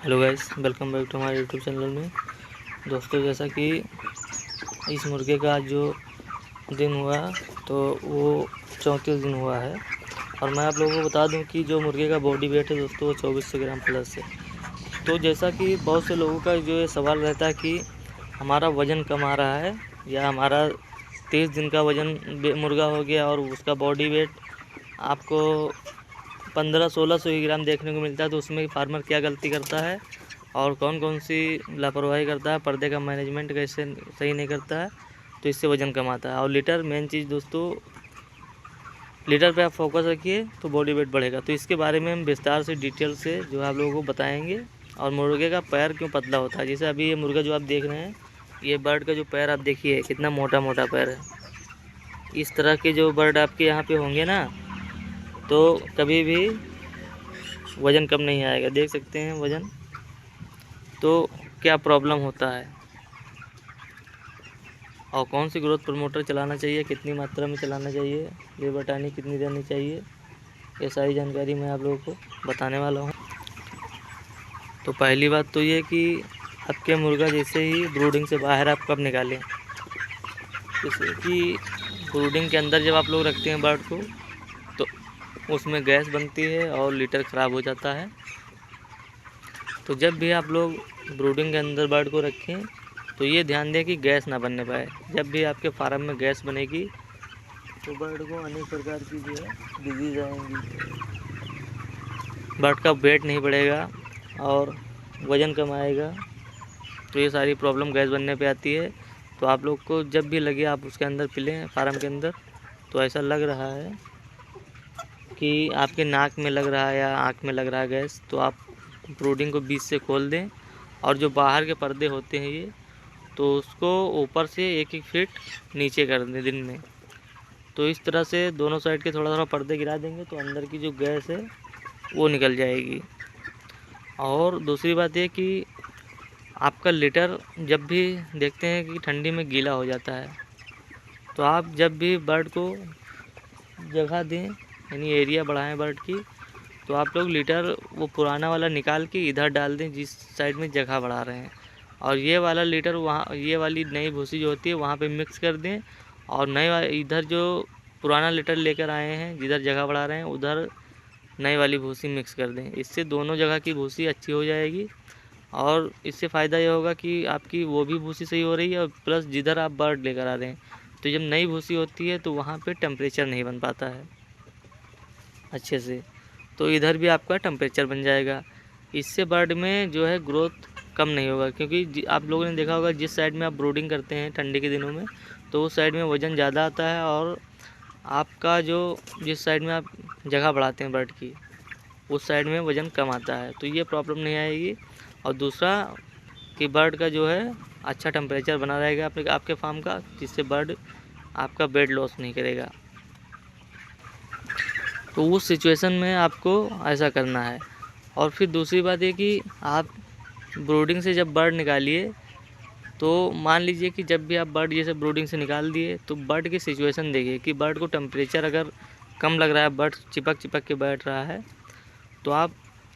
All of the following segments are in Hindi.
Hello guys, welcome back to हमारे यूट्यूब चैनल में। दोस्तों, जैसा कि इस मुर्गे का आज जो दिन हुआ तो वो 34 दिन हुआ है। और मैं आप लोगों को बता दूं कि जो मुर्गे का बॉडी वेट है दोस्तों वो 2400 ग्राम प्लस है। तो जैसा कि बहुत से लोगों का जो ये सवाल रहता है कि हमारा वज़न कम आ रहा है या हमारा 23 दिन का वज़न मुर्गा हो गया और उसका बॉडी वेट आपको 1500-1600 ग्राम देखने को मिलता है, तो उसमें फार्मर क्या गलती करता है और कौन कौन सी लापरवाही करता है, पर्दे का मैनेजमेंट कैसे सही नहीं करता है, तो इससे वज़न कम आता है। और लीटर मेन चीज़ दोस्तों, लीटर पे आप फोकस रखिए तो बॉडी वेट बढ़ेगा। तो इसके बारे में हम विस्तार से डिटेल से जो है आप लोगों को बताएंगे। और मुर्गे का पैर क्यों पतला होता है, जैसे अभी ये मुर्गा जो आप देख रहे हैं, ये बर्ड का जो पैर आप देखिए कितना मोटा मोटा पैर है। इस तरह के जो बर्ड आपके यहाँ पे होंगे ना, तो कभी भी वज़न कम नहीं आएगा। देख सकते हैं वज़न, तो क्या प्रॉब्लम होता है और कौन सी ग्रोथ प्रमोटर चलाना चाहिए, कितनी मात्रा में चलाना चाहिए, लेबर टाइमिंग कितनी देनी चाहिए, ये सारी जानकारी मैं आप लोगों को बताने वाला हूँ। तो पहली बात तो ये कि आपके मुर्गा जैसे ही ब्रूडिंग से बाहर आप कब निकालें। जैसे कि ब्रूडिंग के अंदर जब आप लोग रखते हैं बर्ड को, तो उसमें गैस बनती है और लीटर ख़राब हो जाता है। तो जब भी आप लोग ब्रूडिंग के अंदर बर्ड को रखें तो ये ध्यान दें कि गैस ना बनने पाए। जब भी आपके फार्म में गैस बनेगी तो बर्ड को अनेक प्रकार की जो है डिजीज़ आएंगी, बर्ड का वेट नहीं बढ़ेगा और वज़न कम आएगा। तो ये सारी प्रॉब्लम गैस बनने पे आती है। तो आप लोग को जब भी लगे आप उसके अंदर पिलें, फार्म के अंदर, तो ऐसा लग रहा है कि आपके नाक में लग रहा है या आँख में लग रहा है गैस, तो आप ब्रूडिंग को बीच से खोल दें। और जो बाहर के पर्दे होते हैं ये, तो उसको ऊपर से 1-1 फीट नीचे कर दें दिन में। तो इस तरह से दोनों साइड के थोड़ा थोड़ा पर्दे गिरा देंगे तो अंदर की जो गैस है वो निकल जाएगी। और दूसरी बात ये कि आपका लिटर जब भी देखते हैं कि ठंडी में गीला हो जाता है, तो आप जब भी बर्ड को जगह दें, यानी एरिया बढ़ाएं बर्ड की, तो आप लोग लीटर वो पुराना वाला निकाल के इधर डाल दें जिस साइड में जगह बढ़ा रहे हैं, और ये वाला लीटर वहाँ, ये वाली नई भूसी जो होती है वहाँ पे मिक्स कर दें। और नए वाले इधर जो पुराना लीटर लेकर आए हैं जिधर जगह बढ़ा रहे हैं उधर नई वाली भूसी मिक्स कर दें। इससे दोनों जगह की भूसी अच्छी हो जाएगी और इससे फ़ायदा ये होगा कि आपकी वो भी भूसी सही हो रही है और प्लस जिधर आप बर्ड लेकर आ रहे हैं, तो जब नई भूसी होती है तो वहाँ पे टेम्परेचर नहीं बन पाता है अच्छे से, तो इधर भी आपका टेम्परेचर बन जाएगा। इससे बर्ड में जो है ग्रोथ कम नहीं होगा, क्योंकि आप लोगों ने देखा होगा जिस साइड में आप ब्रूडिंग करते हैं ठंडी के दिनों में, तो उस साइड में वज़न ज़्यादा आता है और आपका जो जिस साइड में आप जगह बढ़ाते हैं बर्ड की उस साइड में वज़न कम आता है। तो ये प्रॉब्लम नहीं आएगी। और दूसरा कि बर्ड का जो है अच्छा टेम्परेचर बना रहेगा आपके फार्म का, जिससे बर्ड आपका वेट लॉस नहीं करेगा। तो उस सिचुएशन में आपको ऐसा करना है। और फिर दूसरी बात ये कि आप ब्रूडिंग से जब बर्ड निकालिए, तो मान लीजिए कि जब भी आप बर्ड जैसे ब्रूडिंग से निकाल दिए तो बर्ड की सिचुएशन देखिए कि बर्ड को टेम्परेचर अगर कम लग रहा है, बर्ड चिपक चिपक के बैठ रहा है, तो आप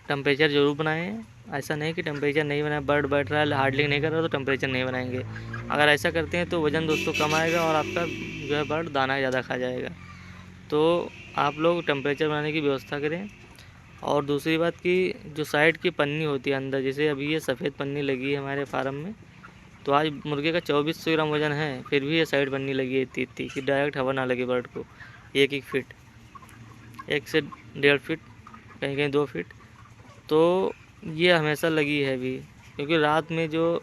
टेम्परेचर ज़रूर बनाएं। ऐसा नहीं कि टेम्परेचर नहीं बनाए, बर्ड बैठ रहा है हार्डली नहीं कर रहा तो टेम्परेचर नहीं बनाएंगे। अगर ऐसा करते हैं तो वज़न दोस्तों कम आएगा और आपका जो है बर्ड दाना ज़्यादा खा जाएगा। तो आप लोग टेम्परेचर बनाने की व्यवस्था करें। और दूसरी बात कि जो साइड की पन्नी होती है अंदर, जैसे अभी ये सफ़ेद पन्नी लगी है हमारे फार्म में, तो आज मुर्गे का 2400 ग्राम वज़न है, फिर भी ये साइड पन्नी लगी है इतनी इतनी कि डायरेक्ट हवा ना लगे बर्ड को। 1-1 फीट, 1 से 1.5 फीट, कहीं कहीं 2 फीट, तो ये हमेशा लगी है अभी, क्योंकि रात में जो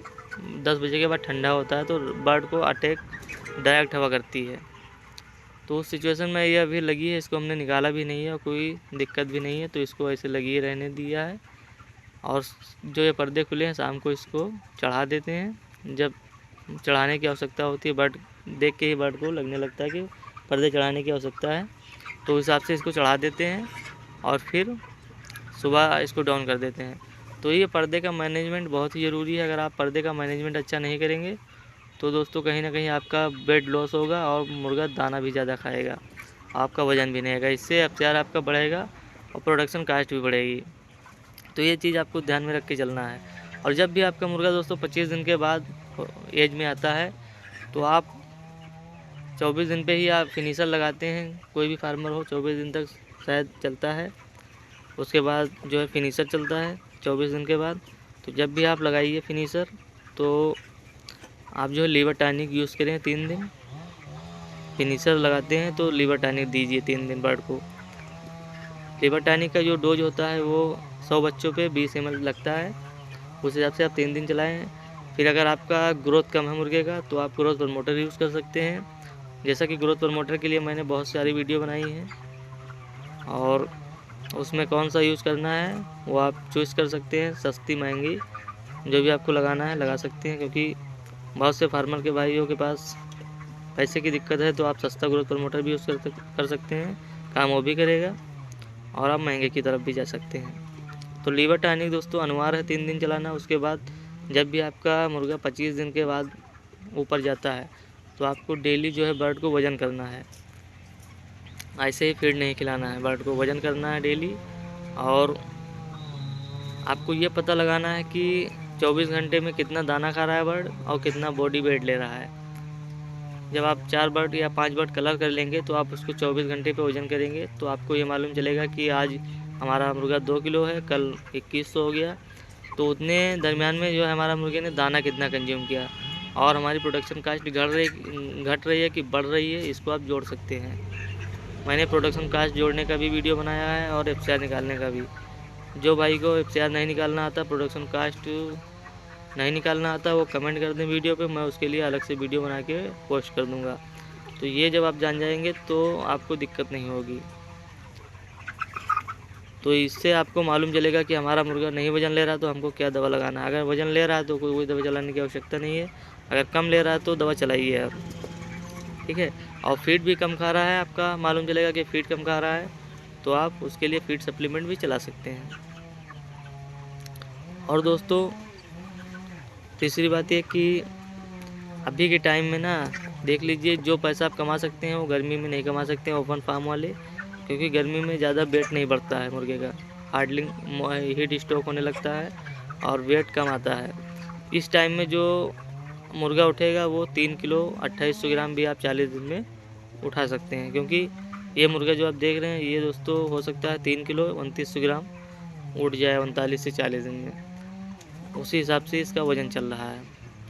10 बजे के बाद ठंडा होता है तो बर्ड को अटैक डायरेक्ट हवा करती है। तो उस सिचुएशन में ये अभी लगी है, इसको हमने निकाला भी नहीं है और कोई दिक्कत भी नहीं है, तो इसको ऐसे लगी रहने दिया है। और जो ये पर्दे खुले हैं शाम को इसको चढ़ा देते हैं। जब चढ़ाने की आवश्यकता होती है, बर्ड देख के ही बर्ड को लगने लगता है कि पर्दे चढ़ाने की आवश्यकता है, तो उस हिसाब से इसको चढ़ा देते हैं और फिर सुबह इसको डाउन कर देते हैं। तो ये पर्दे का मैनेजमेंट बहुत ही ज़रूरी है। अगर आप पर्दे का मैनेजमेंट अच्छा नहीं करेंगे तो दोस्तों कहीं ना कहीं आपका वेट लॉस होगा और मुर्गा दाना भी ज़्यादा खाएगा, आपका वज़न भी नहीं आएगा, इससे एफसीआर आपका बढ़ेगा और प्रोडक्शन कास्ट भी बढ़ेगी। तो ये चीज़ आपको ध्यान में रख के चलना है। और जब भी आपका मुर्गा दोस्तों 25 दिन के बाद एज में आता है तो आप 24 दिन पे ही आप फिनिशर लगाते हैं। कोई भी फार्मर हो 24 दिन तक शायद चलता है, उसके बाद जो है फिनिशर चलता है 24 दिन के बाद। तो जब भी आप लगाइए फिनिशर तो आप जो है लीवर टॉनिक यूज़ करें 3 दिन। फिनिशर लगाते हैं तो लीवर टॉनिक दीजिए 3 दिन बर्ड को। लीवर टॉनिक का जो डोज होता है वो 100 बच्चों पे 20 ml लगता है, उस हिसाब से आप 3 दिन चलाएं। फिर अगर आपका ग्रोथ कम है मुर्गे का तो आप ग्रोथ प्रमोटर यूज़ कर सकते हैं। जैसा कि ग्रोथ प्रमोटर के लिए मैंने बहुत सारी वीडियो बनाई हैं और उसमें कौन सा यूज़ करना है वो आप चूज़ कर सकते हैं। सस्ती महंगी जो भी आपको लगाना है लगा सकते हैं, क्योंकि बहुत से फार्मर के भाइयों के पास पैसे की दिक्कत है तो आप सस्ता ग्रोथ प्रमोटर भी यूज़ कर सकते हैं, काम वो भी करेगा और आप महंगे की तरफ भी जा सकते हैं। तो लीवर टॉनिक दोस्तों अनिवार्य है 3 दिन चलाना। उसके बाद जब भी आपका मुर्गा 25 दिन के बाद ऊपर जाता है तो आपको डेली जो है बर्ड को वज़न करना है। ऐसे ही फीड नहीं खिलाना है, बर्ड को वज़न करना है डेली। और आपको ये पता लगाना है कि 24 घंटे में कितना दाना खा रहा है बर्ड और कितना बॉडी वेट ले रहा है। जब आप 4 बर्ड या 5 बर्ड कलर कर लेंगे तो आप उसको 24 घंटे पे वज़न करेंगे तो आपको ये मालूम चलेगा कि आज हमारा मुर्गा 2 किलो है, कल 2100 हो गया। तो उतने दरमियान में जो है हमारा मुर्गे ने दाना कितना कंज्यूम किया और हमारी प्रोडक्शन कास्ट घट रही है कि बढ़ रही है, इसको आप जोड़ सकते हैं। मैंने प्रोडक्शन कास्ट जोड़ने का भी वीडियो बनाया है और एफसीआर निकालने का भी। जो भाई को एफसीआर नहीं निकालना आता, प्रोडक्शन कास्ट नहीं निकालना आता, वो कमेंट कर दें वीडियो पे, मैं उसके लिए अलग से वीडियो बना के पोस्ट कर दूंगा। तो ये जब आप जान जाएंगे तो आपको दिक्कत नहीं होगी। तो इससे आपको मालूम चलेगा कि हमारा मुर्गा नहीं वज़न ले रहा तो हमको क्या दवा लगाना है। अगर वज़न ले रहा है तो कोई दवा चलाने की आवश्यकता नहीं है, अगर कम ले रहा है तो दवा चलाइए आप, ठीक है। और फीड भी कम खा रहा है, आपका मालूम चलेगा कि फीड कम खा रहा है तो आप उसके लिए फीड सप्लीमेंट भी चला सकते हैं। और दोस्तों तीसरी बात ये कि अभी के टाइम में ना देख लीजिए, जो पैसा आप कमा सकते हैं वो गर्मी में नहीं कमा सकते हैं ओपन फार्म वाले, क्योंकि गर्मी में ज़्यादा वेट नहीं बढ़ता है मुर्गे का, हार्डलिंग हीट स्ट्रोक होने लगता है और वेट कम आता है। इस टाइम में जो मुर्गा उठेगा वो 3 किलो 2800 ग्राम भी आप 40 दिन में उठा सकते हैं, क्योंकि ये मुर्गा जो आप देख रहे हैं ये दोस्तों हो सकता है 3 किलो 2900 ग्राम उठ जाए 39 से 40 दिन में। उसी हिसाब से इसका वज़न चल रहा है।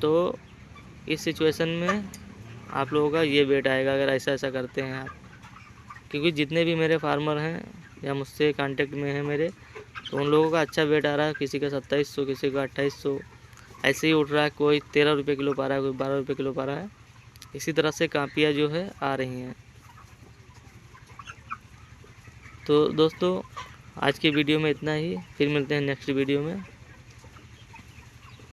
तो इस सिचुएशन में आप लोगों का ये वेट आएगा अगर ऐसा करते हैं आप, क्योंकि जितने भी मेरे फार्मर हैं या मुझसे कांटेक्ट में हैं मेरे, तो उन लोगों का अच्छा वेट आ रहा है। किसी का 2700, किसी का 2800 ऐसे ही उठ रहा है। कोई 13 रुपये किलो पा रहा है, कोई 12 रुपये किलो पा रहा है। इसी तरह से कापियाँ जो है आ रही हैं। तो दोस्तों आज की वीडियो में इतना ही, फिर मिलते हैं नेक्स्ट वीडियो में।